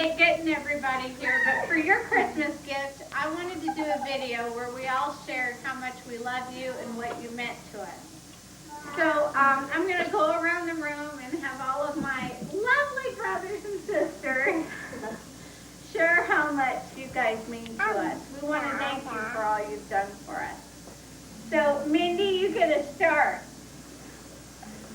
getting everybody here, but for your Christmas gift, I wanted to do a video where we all shared how much we love you and what you meant to us. So I'm going to go around the room and have all of my lovely brothers and sisters share how much you guys mean to us. We want to thank you for all you've done for us. So, Mindy, you get to start.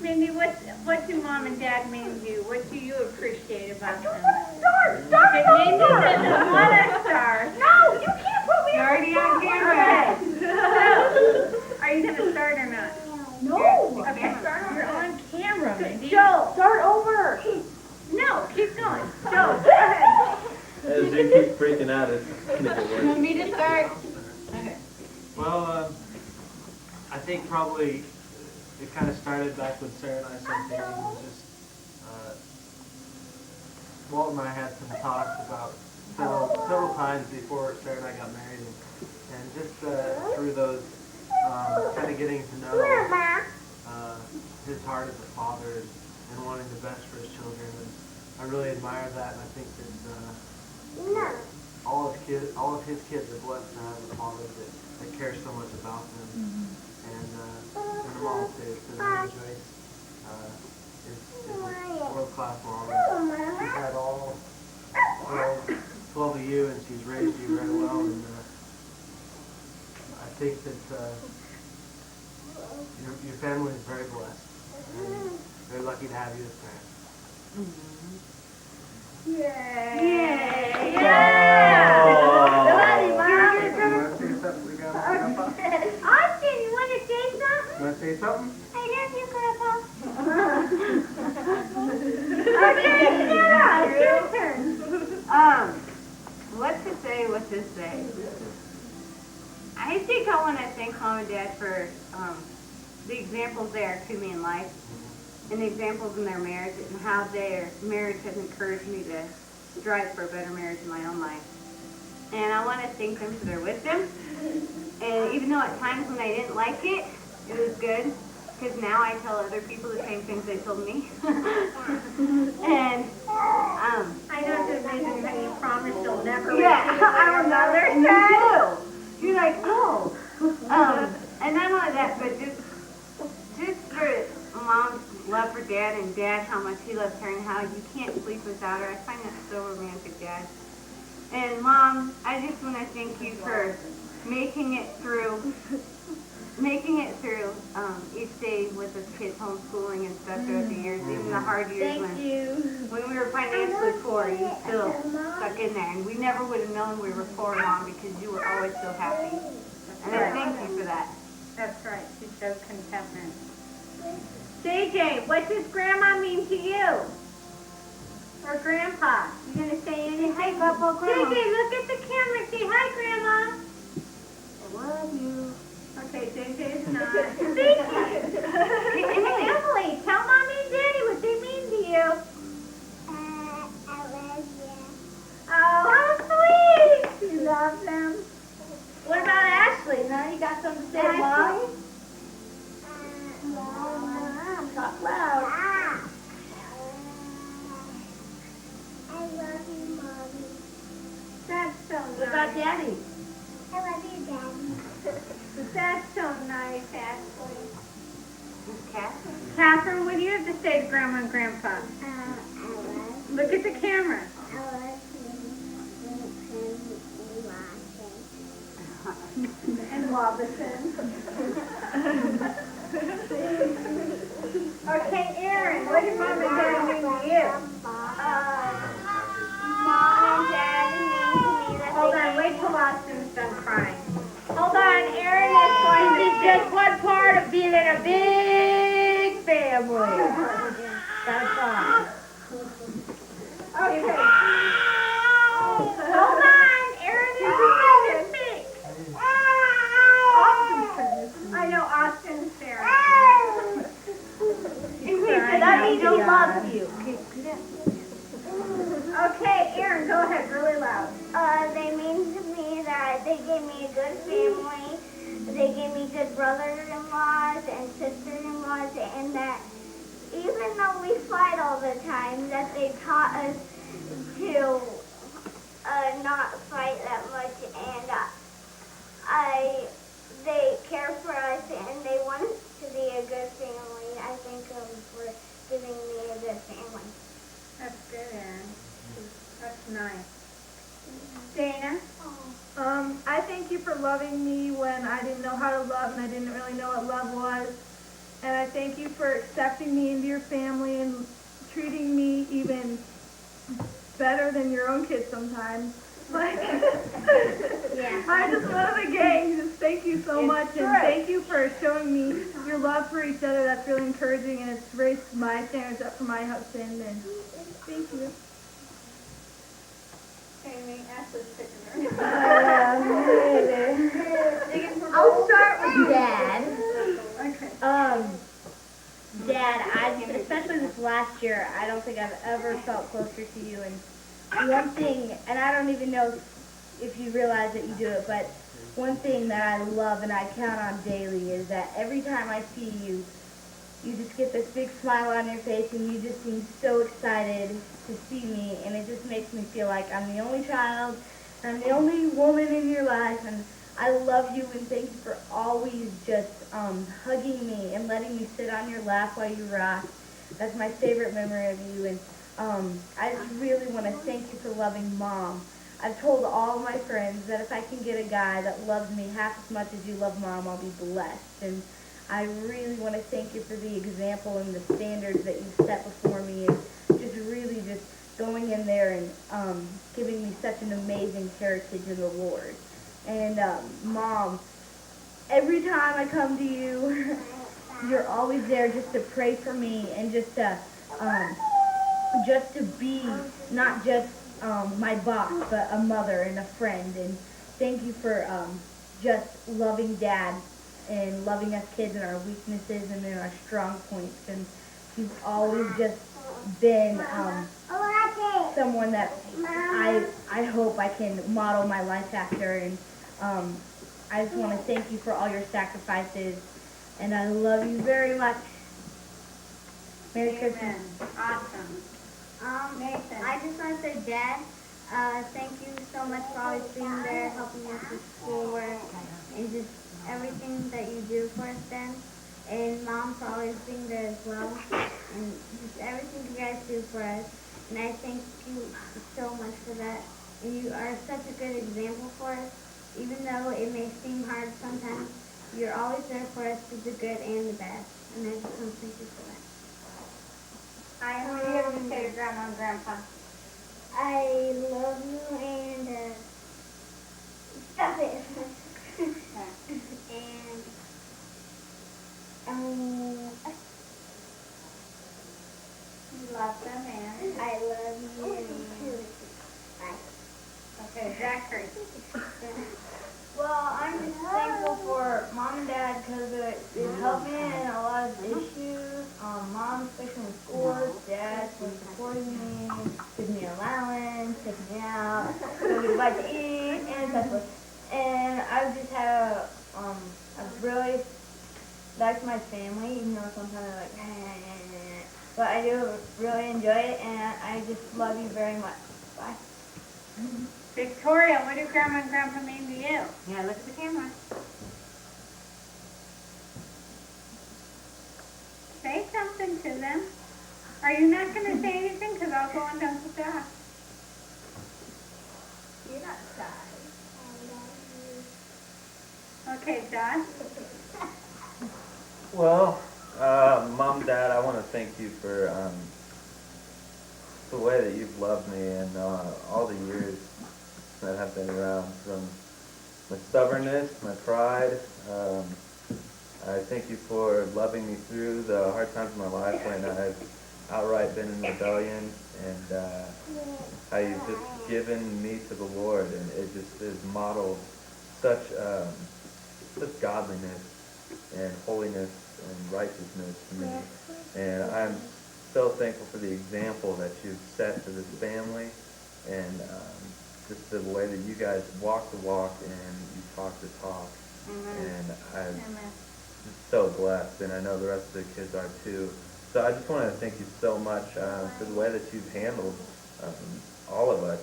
Mindy, what do Mom and Dad mean to you? What do you appreciate about them? Start! Okay, Mindy doesn't want to start. No, you can't put me Already on camera. So, are you going to start or not? No. Okay, You're on camera, Mindy. Joe, start over. No, keep going. Joe, go ahead. As you keep freaking out, it's going to get You want worse. me to start? Okay. Well, I think probably it kind of started back when Sarah and I started dating. It was just, Walt and I had some talks about several times before Sarah and I got married, and just through those, kind of getting to know his heart as a father and wanting the best for his children. And I really admire that, and I think that all of his kids are blessed to have a father that cares so much about them. And my mom says that Joyce is a world-class mom. She's had all 12 of you, and she's raised you very well. And I think that your family is very blessed. And very lucky to have you as parents. Yay! You want to say something to Grandpa? Austin, you want to say something? You want to say something? I love you, Grandpa. Okay, Sarah, it's your turn. What to say? I think I want to thank Mom and Dad for the examples they are to me in life, and the examples in their marriage, and how their marriage has encouraged me to strive for a better marriage in my own life. And I want to thank them for their wisdom. And even though at times when I didn't like it, it was good, because now I tell other people the same things they told me. And I know it's amazing how you promise you'll never I remember. repeat And it. you do. You're like, oh. And not only that, but just for Mom's love for Dad, and Dad, how much he loves her and how you can't sleep without her. I find that so romantic, Dad. And Mom, I just want to thank you for making it through each day with the kids homeschooling and stuff throughout the years, even the hard years when we were financially poor, you still stuck in there. And we never would have known we were poor, Mom, because you were always so happy. And I thank you for that. That's right, she showed contentment. JJ, what does Grandma mean to you? Or Grandpa? You gonna say anything? Hi, Grandma. JJ, look at the camera. Say hi, Grandma. I love you. Okay, JJ's not. Hey, Emily, tell Mommy and Daddy what they mean to you. I love you. Oh, how sweet. You love them. What about Ashley? Huh? You got something to say to Mom? Talk loud. I love you, Mommy. That's so nice. What about Daddy? I love you, Daddy. That's so nice, Ashley. Who's Catherine? Catherine, what do you have to say to Grandma and Grandpa? I love Look at the camera. And Wabison. Okay, Aaron, what did Mom and Dad mean to you? Mom and Daddy mean to me that Hold on, wait till Austin's done crying. Hold on, Aaron is going to be just one part of being in a big family. That's all. Okay. Hold on, Aaron is going to speak. I know Austin's there. That means he loves you. Okay, Aaron, go ahead, really loud. they mean to me that they gave me a good family. They gave me good brothers-in-laws and sisters-in-laws, and that even though we fight all the time, that they taught us to That's nice. Dana? I thank you for loving me when I didn't know how to love and I didn't really know what love was. And I thank you for accepting me into your family and treating me even better than your own kids sometimes. Like, Yeah. I just love the gang. Just thank you so much. And thank you for showing me your love for each other. That's really encouraging and it's raised my standards up for my husband. And thank you. Amy, Ashley's picking her. I'll start with Dad. Okay. Dad, especially this last year, I don't think I've ever felt closer to you. And one thing, and I don't even know if you realize that you do it, but one thing that I love and I count on daily is that every time I see you, you just get this big smile on your face and you just seem so excited to see me, and it just makes me feel like I'm the only child, and I'm the only woman in your life, and I love you and thank you for always just hugging me and letting me sit on your lap while you rock. That's my favorite memory of you, and I just really want to thank you for loving Mom. I've told all my friends that if I can get a guy that loves me half as much as you love Mom, I'll be blessed. And I really want to thank you for the example and the standards that you've set before me, and just really just going in there and giving me such an amazing heritage in the Lord. And Mom, every time I come to you, you're always there just to pray for me and just to be not just my boss, but a mother and a friend. And thank you for just loving Dad and loving us kids and our weaknesses and then our strong points. And he's always just been someone that I hope I can model my life after. And I just want to thank you for all your sacrifices. And I love you very much. Merry Christmas. Awesome. Nathan. I just want to say, Dad, thank you so much for always being there, helping us with schoolwork, and just everything that you do for us, Dad. And Mom for always being there as well, and just everything you guys do for us. And I thank you so much for that. And you are such a good example for us, even though it may seem hard sometimes. You're always there for us through the good and the bad. And I just want to thank you for that. What do you have to say to Grandma and Grandpa? I love you and stop it. And You love them and... I love you. Bye. Okay, Zachary. Well, I'm just thankful for Mom and Dad because it helped me in a lot of issues. Mom, especially with scores, Dad for supporting me, giving me an allowance, taking me out, giving me a bite to eat, and such like. And I've just had I've really liked my family, even though sometimes I'm like, but I do really enjoy it, and I just love you very much. Bye. Victoria, what do Grandma and Grandpa mean to you? Yeah, look at the camera. Say something to them. Are you not going to say anything? Because I'll go on down to Josh. You're not shy. Okay, Josh. Well, Mom, Dad, I want to thank you for the way that you've loved me and all the years that have been around, from my stubbornness, my pride. I thank you for loving me through the hard times of my life when I've outright been in rebellion, and how you've just given me to the Lord, and it just has modeled such godliness and holiness and righteousness to me. And I'm so thankful for the example that you've set to this family, and just the way that you guys walk the walk and you talk the talk. And I'm just so blessed, and I know the rest of the kids are too. So I just want to thank you so much for the way that you've handled all of us.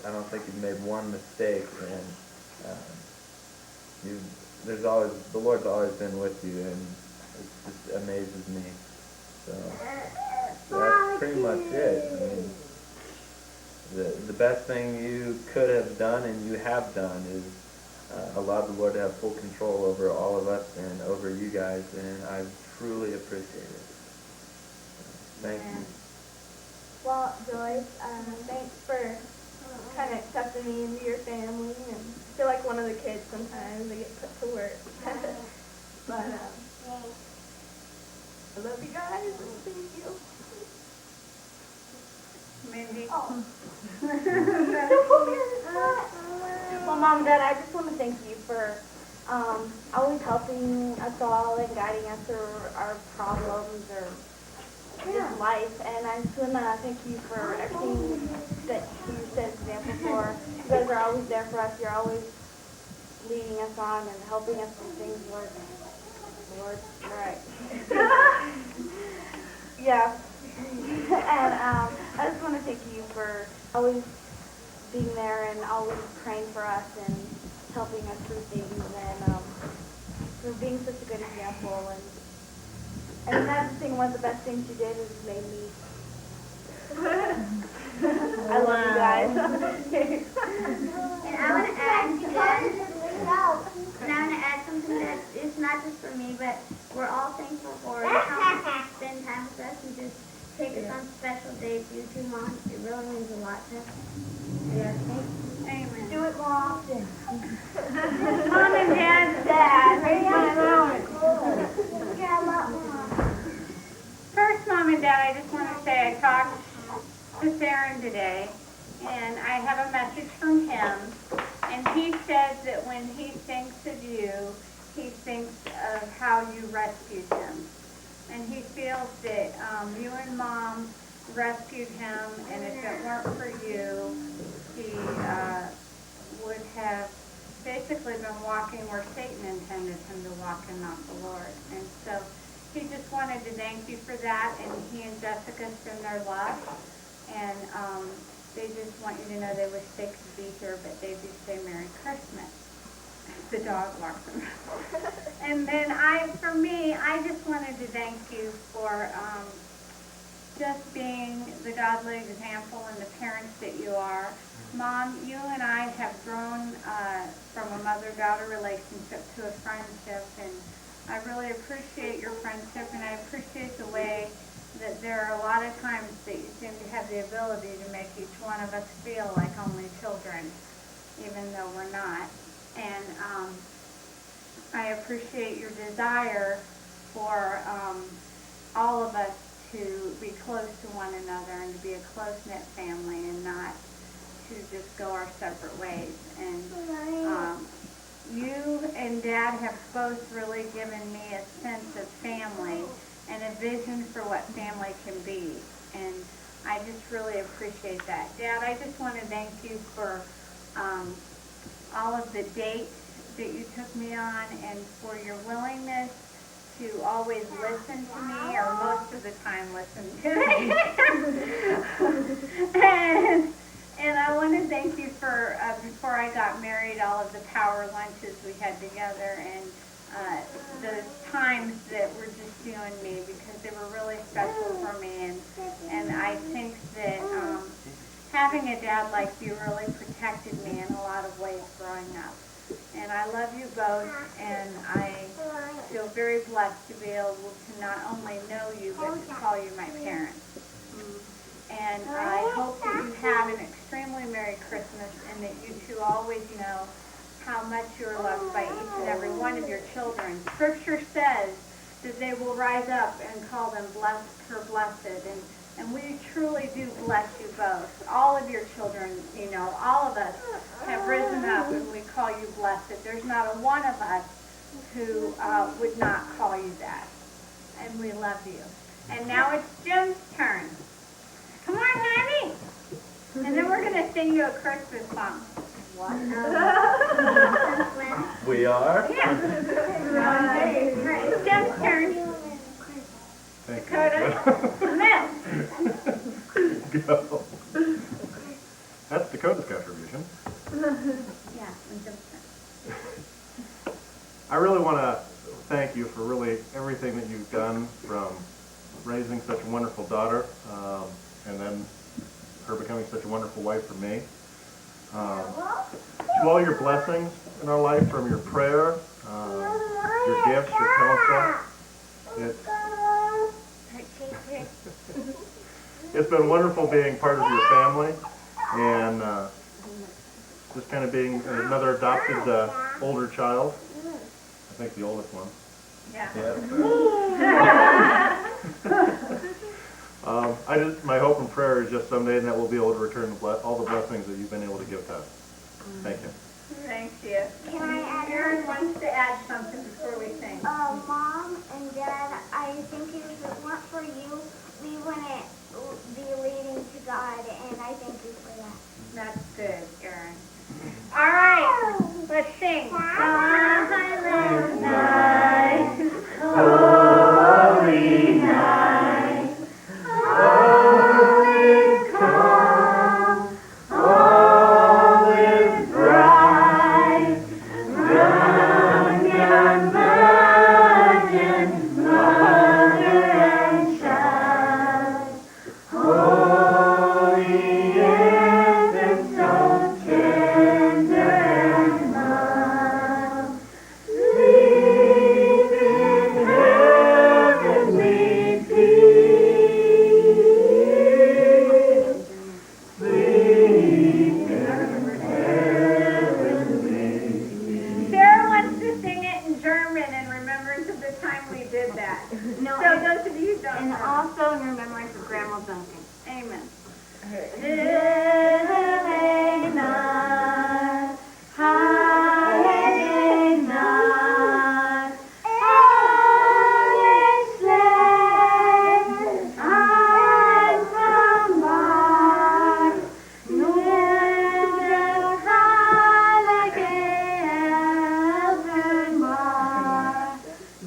I don't think you've made one mistake, and the Lord's always been with you, and it just amazes me. So that's pretty much it. I mean, the best thing you could have done and you have done is allowed the Lord to have full control over all of us and over you guys, and I truly appreciate it. Thank you. Well, Joyce, thanks for kind of accepting me into your family, and I feel like one of the kids sometimes. I get put to work. But I love you guys, and thank you. Mindy? Well, Mom and Dad, I just want to thank you for always helping us all and guiding us through our problems or just life. And I just want to thank you for everything that you set example for. You guys are always there for us. You're always leading us on and helping us do things, Lord. All right. Yeah. And I just want to thank you for always being there and always praying for us and helping us through things, and for being such a good example. And another thing, one of the best things you did is made me. I love you guys. And I want to add to this. And I want to add something that is not just for me, but we're all thankful for you coming to spend time with us and just take us on special days. You too, Mom. It really means a lot to us. Yeah, thank you. Amen. Do it more often. Mom and Dad. Yeah, a lot more. First, Mom and Dad, I just want to say I talked to Theron today, and I have a message from him. And he says that when he thinks of you, he thinks of how you rescued him. And he feels that you and Mom rescued him, and if it weren't for you, he would have basically been walking where Satan intended him to walk and not the Lord. And so he just wanted to thank you for that, and he and Jessica send their love. And they just want you to know they wish they could be here, but they do say Merry Christmas. The dog walks them. And then for me, I just wanted to thank you for just being the godly example and the parents that you are. Mom, you and I have grown from a mother-daughter relationship to a friendship, and I really appreciate your friendship, and I appreciate the way that there are a lot of times that you seem to have the ability to make each one of us feel like only children, even though we're not. And I appreciate your desire for all of us to be close to one another and to be a close-knit family and not to just go our separate ways. And you and Dad have both really given me a sense of family and a vision for what family can be. And I just really appreciate that. Dad, I just want to thank you for all of the dates that you took me on and for your willingness to always listen to me, or most of the time listen to me. And I want to thank you for, before I got married, all of the power lunches we had together, and those times that were just you and me, because they were really special for me. And I think that having a dad like you really protected me in a lot of ways growing up. And I love you both, and I feel very blessed to be able to not only know you, but to call you my parents. And I hope that you have an extremely Merry Christmas, and that you two always know how much you are loved by each and every one of your children. Scripture says that they will rise up and call them blessed or blessed, and we truly do bless you both. All of your children, you know, all of us have risen up and we call you blessed. There's not a one of us who would not call you that. And we love you. And now it's Jim's turn. Come on, honey. And then we're going to sing you a Christmas song. What? We are? Yeah. It's Jim's turn. Dakota. Go. That's Dakota's contribution. Yeah, it's Jim's turn. I really want to thank you for really everything that you've done, from raising such a wonderful daughter, and then her becoming such a wonderful wife for me. To all your blessings in our life, from your prayer, your gifts, your counsel. It's been wonderful being part of your family and just kind of being another adopted older child. I think the oldest one. My hope and prayer is just someday that we'll be able to return all the blessings that you've been able to give to us. Thank you. Thank you. Can I add Aaron wants to add something before we sing. Mom and Dad, I think if it weren't for you, we wouldn't be leading to God, and I thank you for that. That's good, Aaron. All right, let's sing. Silent night, holy night, all is calm, all is bright, young and virgin, mother and child, holy infant, so tender and mild, sleep in heavenly peace, sleep in heavenly peace. Sarah wants to sing it in German in remembrance of the time we did that. No, So those of you who don't and know. also in remembrance of Grandma Duncan. Amen.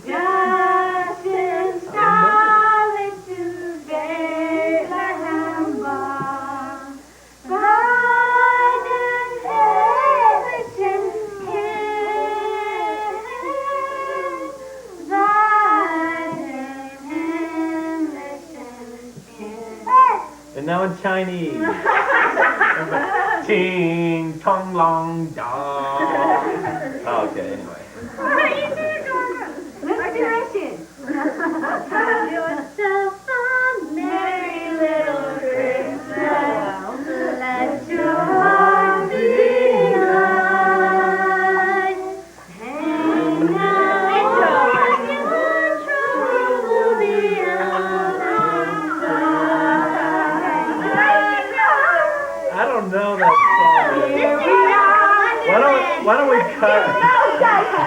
Just in solitude, Bethlehem bar, Biden Hamilton King, Biden Hamilton King. And now in Chinese. Ting tong long da. Okay, anyway. Let's do Russian. Yourself a merry little Christmas. Let your heart be light. Hang out your trouble be outside. I don't know that song. Here we are. Why don't we cut?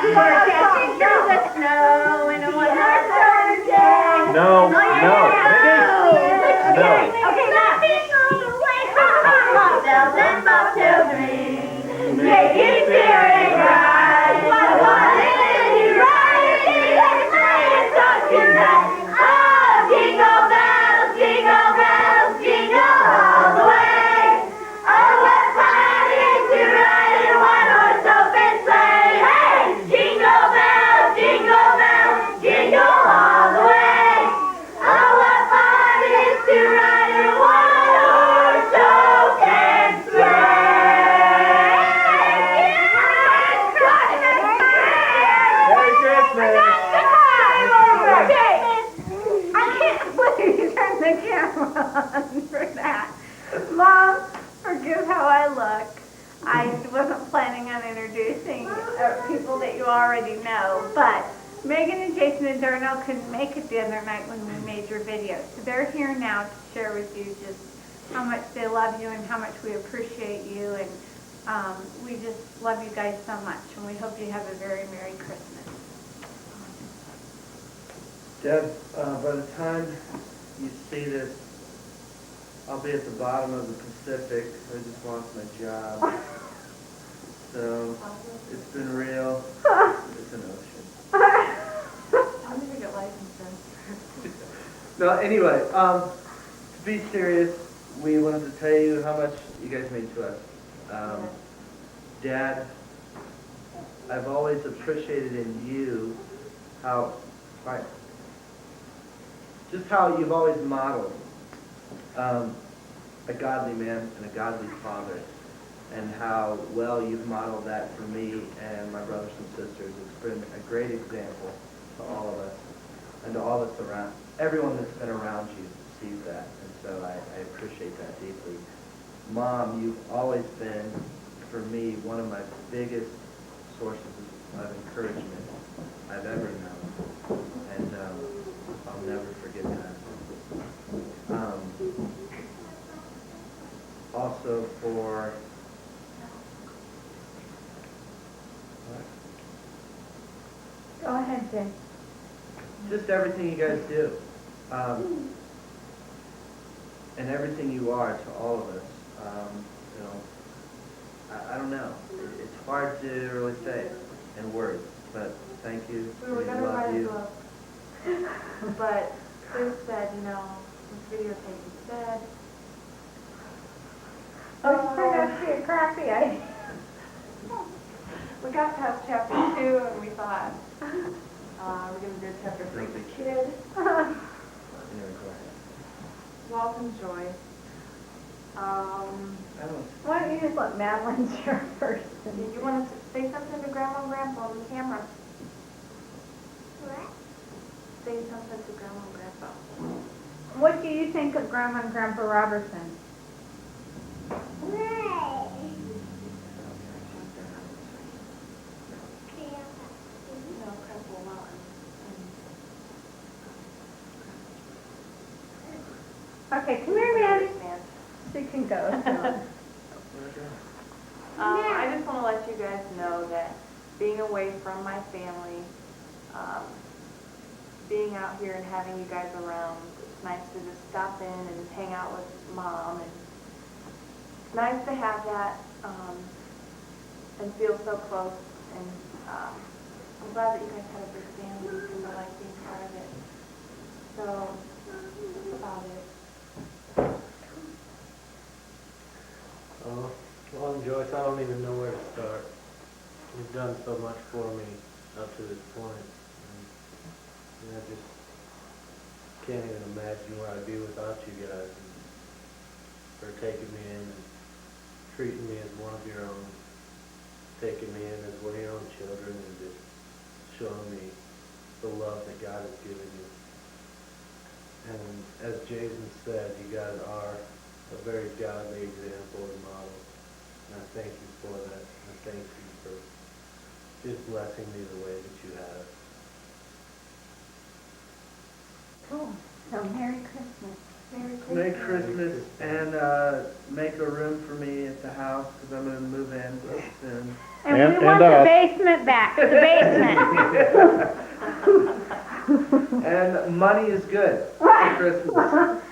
We're catching through the snow in a wonderful day. No, no. No. Okay, laughing all the way. Bells and bobtails ring, making spirit bright. What is he riding? He's playing song tonight. Oh, jingle bells, jingle all the way. Oh, what fun it is to ride in a one-horse open sleigh. Hey, jingle bells, jingle all the way. Oh, what fun it is to ride in a one-horse open Merry Christmas. Okay, I can't believe you turned the camera on for that. Mom, forgive how I look. I wasn't planning on introducing people that you already know, but Megan and Jason and Darnell couldn't make it the other night when we made your video. So they're here now to share with you just how much they love you and how much we appreciate you. And we just love you guys so much. And we hope you have a very Merry Christmas. Deb, by the time you see this, I'll be at the bottom of the Pacific. I just lost my job. So, it's been real. It's an ocean. I'm going to get life insurance. No, anyway, to be serious, we wanted to tell you how much you guys mean to us. Dad, I've always appreciated in you just how you've always modeled. a godly man and a godly father, and how well you've modeled that for me and my brothers and sisters. It's been a great example to all of us, and to all that's around, everyone that's been around you sees that, and so I appreciate that deeply. Mom, you've always been, for me, one of my biggest sources of encouragement I've ever known, and I'll never forget that. Also for Go ahead, Jay. just everything you guys do, and everything you are to all of us. You know, I don't know. It's hard to really say it in words, but thank you. We were We gonna love write a you. book, but Sue said, you know, this videotape is dead. Oh, turned out to be a crappy idea. We got past chapter 2 and we thought, we're gonna do chapter 3 for kid. Anyway, go ahead. Walton Joy. I don't Why don't you just let Madeline share first? You want to say something to Grandma and Grandpa on the camera? What? Say something to Grandma and Grandpa. What do you think of Grandma and Grandpa Robertson? No, Grandpa Mountain. Okay, come here, Maddie. She can go. I just want to let you guys know that being away from my family, being out here and having you guys around, it's nice to just stop in and hang out with Mom, and it's nice to have that and feel so close, and I'm glad that you guys had a big family and I like being part of it. So, that's about it. Well, Joyce, I don't even know where to start. You've done so much for me up to this point. And I just can't even imagine where I'd be without you guys. And for taking me in and treating me as one of your own, taking me in as one of your own children, and just showing me the love that God has given you. And as Jason said, you guys are a very godly example and model. And I thank you for that. I thank you for just blessing me the way that you have. Cool. So Merry Christmas. Merry Christmas, and make a room for me at the house, because I'm going to move in soon. And we want the basement back, the basement. And money is good for Christmas.